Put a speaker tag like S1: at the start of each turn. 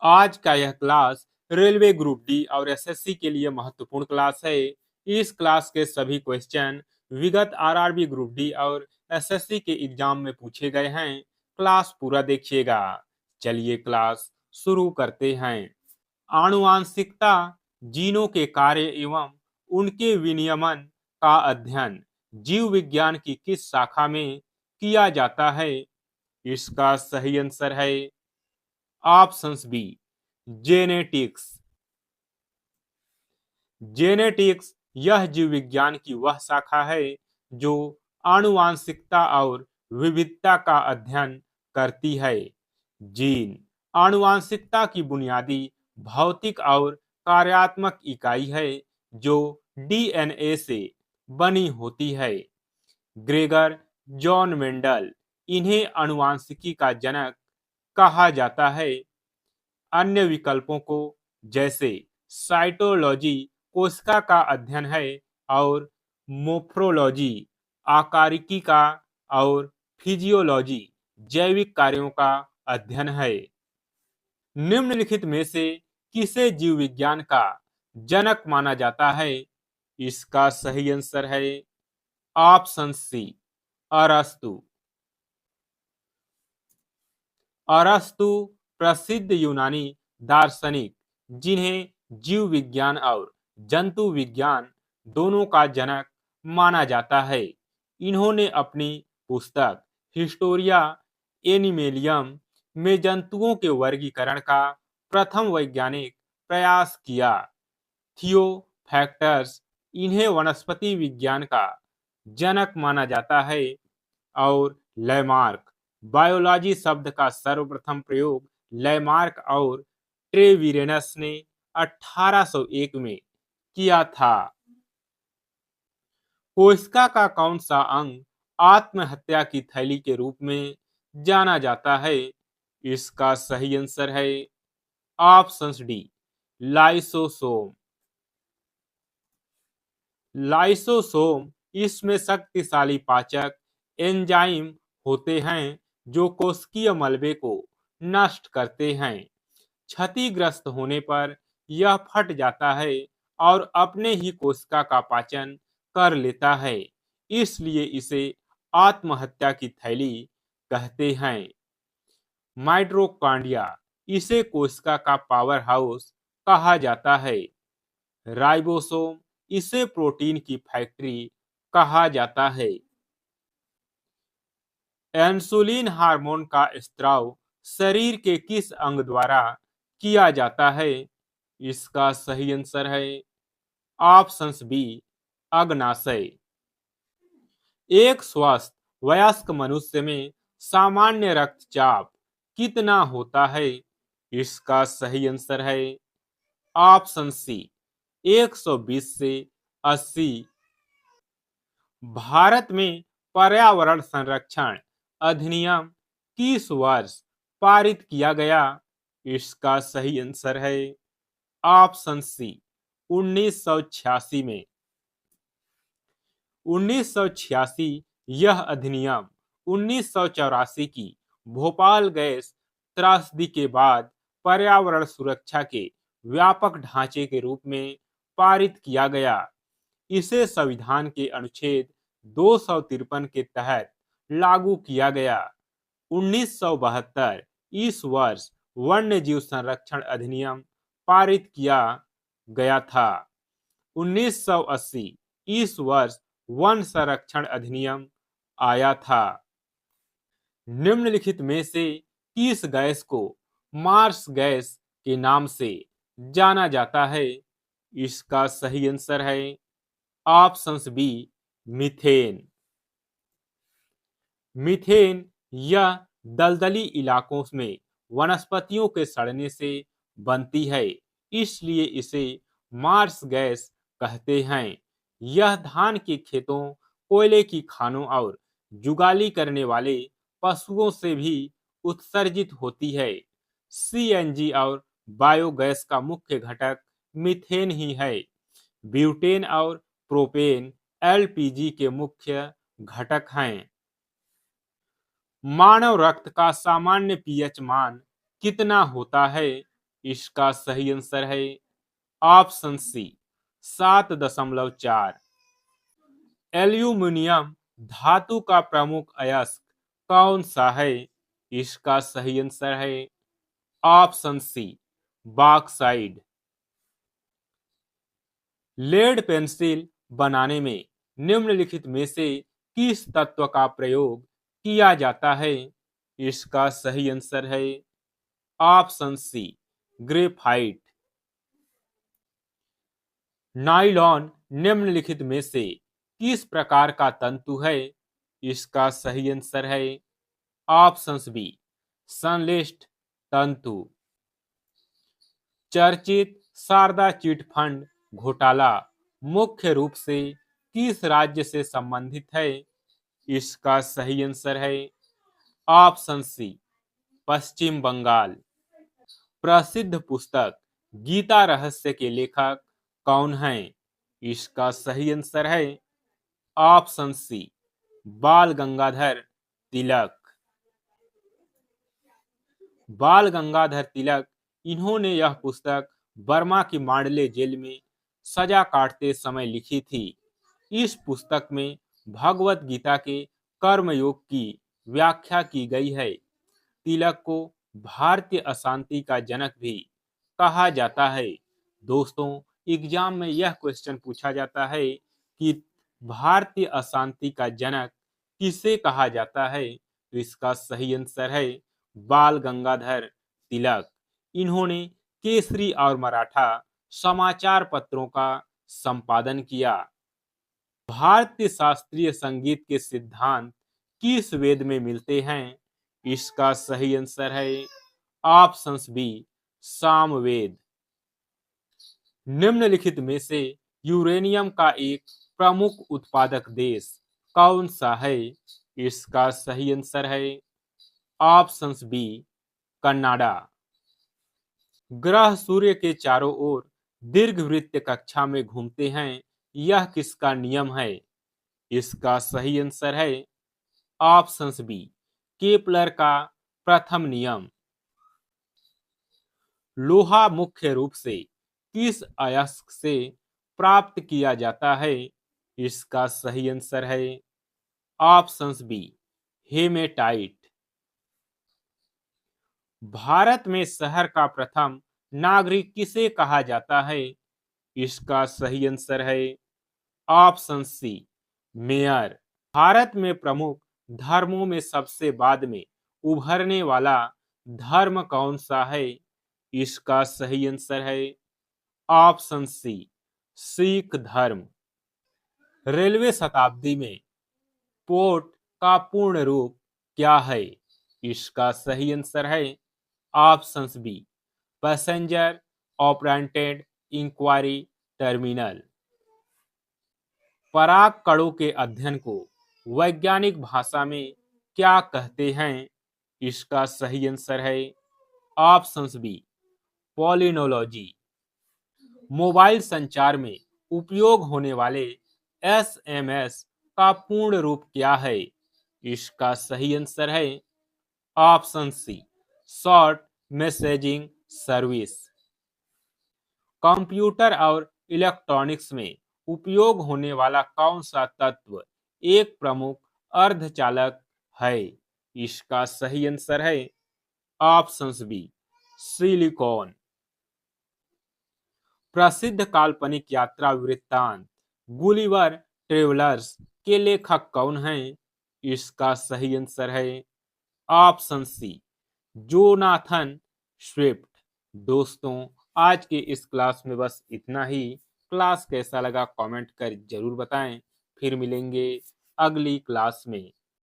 S1: आज का यह क्लास रेलवे ग्रुप डी और एसएससी के लिए महत्वपूर्ण क्लास है। इस क्लास के सभी क्वेश्चन विगत आरआरबी ग्रुप डी और एसएससी के एग्जाम में पूछे गए हैं। क्लास पूरा देखिएगा। चलिए क्लास शुरू करते हैं। आनुवांशिकता जीनों के कार्य एवं उनके विनियमन का अध्ययन जीव विज्ञान की किस शाखा में किया जाता है? इसका सही आंसर है ऑप्शंस बी, जेनेटिक्स। जेनेटिक्स यह जीव विज्ञान की वह शाखा है जो आनुवांशिकता और विविधता का अध्ययन करती है। जीन आनुवांशिकता की बुनियादी भौतिक और कार्यात्मक इकाई है जो डीएनए से बनी होती है। ग्रेगर जॉन मेंडल इन्हें आनुवांशिकी का जनक कहा जाता है। अन्य विकल्पों को जैसे साइटोलॉजी कोशिका का अध्ययन है और मोर्फोलॉजी आकारिकी का और फिजियोलॉजी जैविक कार्यों का अध्ययन है। निम्नलिखित में से किसे जीव विज्ञान का जनक माना जाता है? इसका सही आंसर है ऑप्शन सी, अरस्तु। अरस्तु प्रसिद्ध यूनानी दार्शनिक जिन्हें जीव विज्ञान और जंतु विज्ञान दोनों का जनक माना जाता है। इन्होंने अपनी पुस्तक हिस्टोरिया एनिमेलियम में जंतुओं के वर्गीकरण का प्रथम वैज्ञानिक प्रयास किया। थियोफैक्टस इन्हें वनस्पति विज्ञान का जनक माना जाता है और लैमार्क बायोलॉजी शब्द का सर्वप्रथम प्रयोग लैमार्क और ट्रेविरेनस ने 1801 में किया था। कोशिका का कौन सा अंग आत्महत्या की थैली के रूप में जाना जाता है? इसका सही आंसर है ऑप्शंस डी, लाइसोसोम। लाइसोसोम इसमें शक्तिशाली पाचक एंजाइम होते हैं जो कोशिकीय मलबे को नष्ट करते हैं। क्षतिग्रस्त होने पर यह फट जाता है और अपने ही कोशिका का पाचन कर लेता है, इसलिए इसे आत्महत्या की थैली कहते हैं। माइटोकॉन्ड्रिया इसे कोशिका का पावर हाउस कहा जाता है। राइबोसोम इसे प्रोटीन की फैक्ट्री कहा जाता है। इंसुलिन हार्मोन का स्त्राव शरीर के किस अंग द्वारा किया जाता है? इसका सही आंसर है ऑप्शंस बी, अग्नाशय। एक स्वस्थ वयस्क मनुष्य में सामान्य रक्तचाप कितना होता है? इसका सही आंसर है ऑप्शन सी, 120 से 80। भारत में पर्यावरण संरक्षण अधिनियम किस वर्ष पारित किया गया? इसका सही आंसर है ऑप्शन सी, 1986 में। 1986 यह अधिनियम 1984 की भोपाल गैस त्रासदी के बाद पर्यावरण सुरक्षा के व्यापक ढांचे के रूप में पारित किया गया। इसे संविधान के अनुच्छेद 253 के तहत लागू किया गया। 1972 इस वर्ष वन्य जीव संरक्षण अधिनियम पारित किया गया था। 1980 इस वर्ष वन संरक्षण अधिनियम आया था। निम्नलिखित में से किस गैस को मार्स गैस के नाम से जाना जाता है? इसका सही आंसर है ऑप्शंस बी, मीथेन। मीथेन यह दलदली इलाकों में वनस्पतियों के सड़ने से बनती है, इसलिए इसे मार्स गैस कहते हैं। यह धान के खेतों, कोयले की खानों और जुगाली करने वाले पशुओं से भी उत्सर्जित होती है। सीएनजी और बायोगैस का मुख्य घटक मीथेन ही है। ब्यूटेन और प्रोपेन एलपीजी के मुख्य घटक हैं। मानव रक्त का सामान्य पीएच मान कितना होता है? इसका सही आंसर है ऑप्शन सी 7.4। एल्यूमिनियम धातु का प्रमुख अयस्क कौन सा है? इसका सही आंसर है option C bauxite. Lead pencil बनाने में निम्नलिखित में से किस तत्व का प्रयोग किया जाता है? इसका सही आंसर है ऑप्शन सी ग्रेफाइट। नायलॉन निम्नलिखित में से किस प्रकार का तंतु है? इसका सही आंसर है ऑप्शन बी संश्लेषित तंतु। चर्चित शारदा चिट फंड घोटाला मुख्य रूप से किस राज्य से संबंधित है? इसका सही आंसर है ऑप्शन सी पश्चिम बंगाल। प्रसिद्ध पुस्तक गीता रहस्य के लेखक कौन हैं? इसका सही आंसर है ऑप्शन सी बाल गंगाधर तिलक। बाल गंगाधर तिलक इन्होंने यह पुस्तक बर्मा की मांडले जेल में सजा काटते समय लिखी थी। इस पुस्तक में भगवत गीता के कर्मयोग की व्याख्या की गई है। तिलक को भारतीय अशांति का जनक भी कहा जाता है। दोस्तों, एग्जाम में यह क्वेश्चन पूछा जाता है कि भारतीय अशांति का जनक किसे कहा जाता है? तो इसका सही आंसर है बाल गंगाधर तिलक। इन्होंने केसरी और मराठा समाचार पत्रों का संपादन किया। भारतीय शास्त्रीय संगीत के सिद्धांत किस वेद में मिलते हैं? इसका सही आंसर है ऑप्शन बी सामवेद। निम्नलिखित में से यूरेनियम का एक प्रमुख उत्पादक देश कौन सा है? इसका सही आंसर है ऑप्शन बी कनाडा। ग्रह सूर्य के चारों ओर दीर्घवृत्त कक्षा में घूमते हैं, यह किसका नियम है? इसका सही आंसर है ऑप्शन बी केपलर का प्रथम नियम। लोहा मुख्य रूप से किस अयस्क से प्राप्त किया जाता है? इसका सही आंसर है ऑप्शन बी हेमेटाइट। भारत में शहर का प्रथम नागरिक किसे कहा जाता है? इसका सही आंसर है ऑप्शन सी मेयर। भारत में प्रमुख धर्मों में सबसे बाद में उभरने वाला धर्म कौन सा है? इसका सही आंसर है ऑप्शन सी सिख धर्म। रेलवे शताब्दी में पोर्ट का पूर्ण रूप क्या है? इसका सही आंसर है option B passenger operated enquiry terminal. पराग कणों के अध्ययन को वैज्ञानिक भाषा में क्या कहते हैं? इसका सही आंसर है ऑप्शन बी पॉलिनोलॉजी। मोबाइल संचार में उपयोग होने वाले एसएमएस का पूर्ण रूप क्या है? इसका सही आंसर है option C short messaging service. Computer और इलेक्ट्रॉनिक्स में उपयोग होने वाला कौन सा तत्व एक प्रमुख अर्धचालक है? इसका सही आंसर है ऑप्शन बी सिलिकॉन। प्रसिद्ध काल्पनिक यात्रा वृत्तांत गुलिवर ट्रेवलर्स के लेखक कौन हैं? इसका सही आंसर है ऑप्शन सी जोनाथन स्विफ्ट। दोस्तों, आज के इस क्लास में बस इतना ही। क्लास कैसा लगा कमेंट कर जरूर बताएं। फिर मिलेंगे अगली क्लास में।